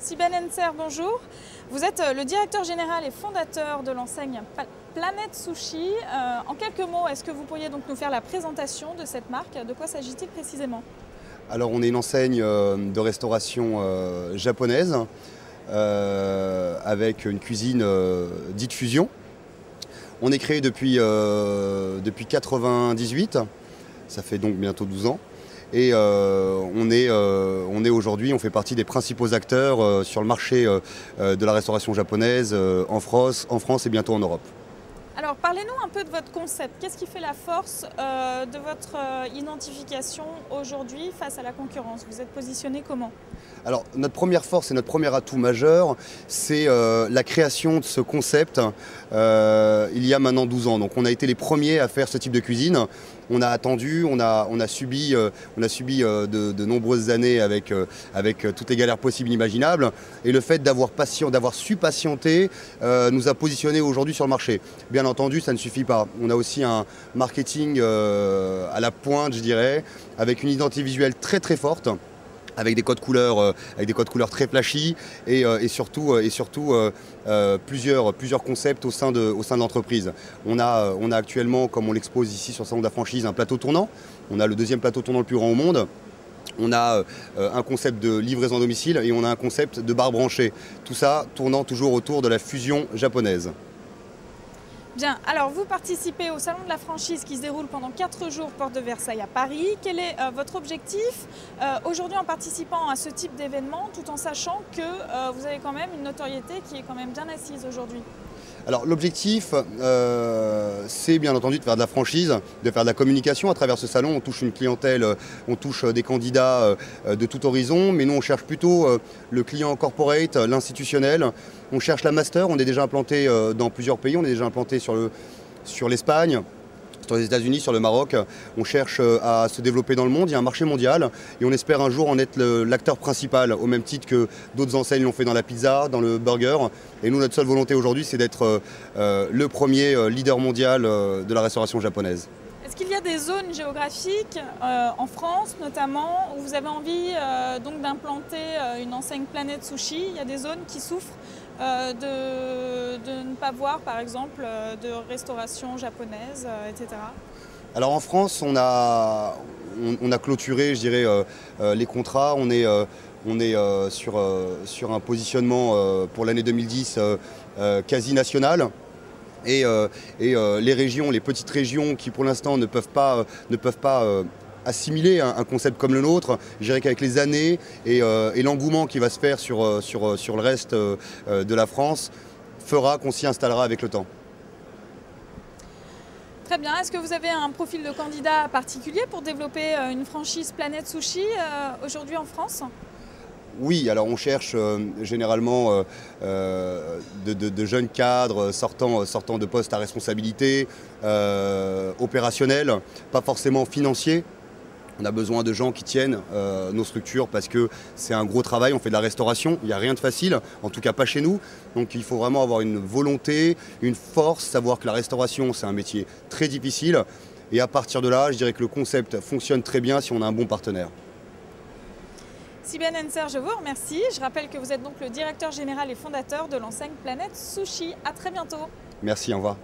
Siben Enser, bonjour. Vous êtes le directeur général et fondateur de l'enseigne Planète Sushi. En quelques mots, est-ce que vous pourriez donc nous faire la présentation de cette marque? De quoi s'agit-il précisément? Alors on est une enseigne de restauration japonaise avec une cuisine dite fusion. On est créé depuis 98, ça fait donc bientôt 12 ans. Et on est aujourd'hui, on fait partie des principaux acteurs sur le marché de la restauration japonaise en France et bientôt en Europe. Alors parlez-nous un peu de votre concept. Qu'est-ce qui fait la force de votre identification aujourd'hui face à la concurrence? Vous êtes positionné comment? Alors notre première force et notre premier atout majeur, c'est la création de ce concept il y a maintenant 12 ans. Donc on a été les premiers à faire ce type de cuisine. On a attendu, on a subi de nombreuses années avec toutes les galères possibles et inimaginables. Et le fait d'avoir su patienter nous a positionnés aujourd'hui sur le marché. Bien entendu, ça ne suffit pas. On a aussi un marketing à la pointe, je dirais, avec une identité visuelle très très forte, avec des codes couleurs très flashy et surtout plusieurs concepts au sein de l'entreprise. On a actuellement, comme on l'expose ici sur le salon de la franchise, un plateau tournant. On a le deuxième plateau tournant le plus grand au monde. On a un concept de livraison à domicile et on a un concept de bar branché. Tout ça tournant toujours autour de la fusion japonaise. Bien, alors vous participez au Salon de la franchise qui se déroule pendant 4 jours porte de Versailles à Paris. Quel est votre objectif aujourd'hui en participant à ce type d'événement, tout en sachant que vous avez quand même une notoriété qui est quand même bien assise aujourd'hui? Alors l'objectif, c'est bien entendu de faire de la franchise, de faire de la communication à travers ce salon. On touche une clientèle, on touche des candidats de tout horizon, mais nous on cherche plutôt le client corporate, l'institutionnel. On cherche la master, on est déjà implanté dans plusieurs pays, on est déjà implanté sur l'Espagne, sur les États-Unis, sur le Maroc. On cherche à se développer dans le monde, il y a un marché mondial et on espère un jour en être l'acteur principal, au même titre que d'autres enseignes l'ont fait dans la pizza, dans le burger. Et nous, notre seule volonté aujourd'hui, c'est d'être le premier leader mondial de la restauration japonaise. Est-ce qu'il y a des zones géographiques, en France notamment, où vous avez envie donc d'implanter une enseigne Planète Sushi? Il y a des zones qui souffrent de ne pas voir, par exemple, de restauration japonaise, etc. Alors en France, on a clôturé, je dirais, les contrats. On est sur un positionnement pour l'année 2010 quasi national. Et les régions, les petites régions qui pour l'instant ne peuvent pas assimiler un concept comme le nôtre, je dirais qu'avec les années et l'engouement qui va se faire sur le reste de la France, fera qu'on s'y installera avec le temps. Très bien. Est-ce que vous avez un profil de candidat particulier pour développer une franchise Planète Sushi aujourd'hui en France? Oui, alors on cherche généralement de jeunes cadres sortant de postes à responsabilité, opérationnels, pas forcément financiers. On a besoin de gens qui tiennent nos structures parce que c'est un gros travail, on fait de la restauration, il n'y a rien de facile, en tout cas pas chez nous. Donc il faut vraiment avoir une volonté, une force, savoir que la restauration c'est un métier très difficile. Et à partir de là, je dirais que le concept fonctionne très bien si on a un bon partenaire. Siben Enser, je vous remercie. Je rappelle que vous êtes donc le directeur général et fondateur de l'enseigne Planète Sushi. À très bientôt. Merci, au revoir.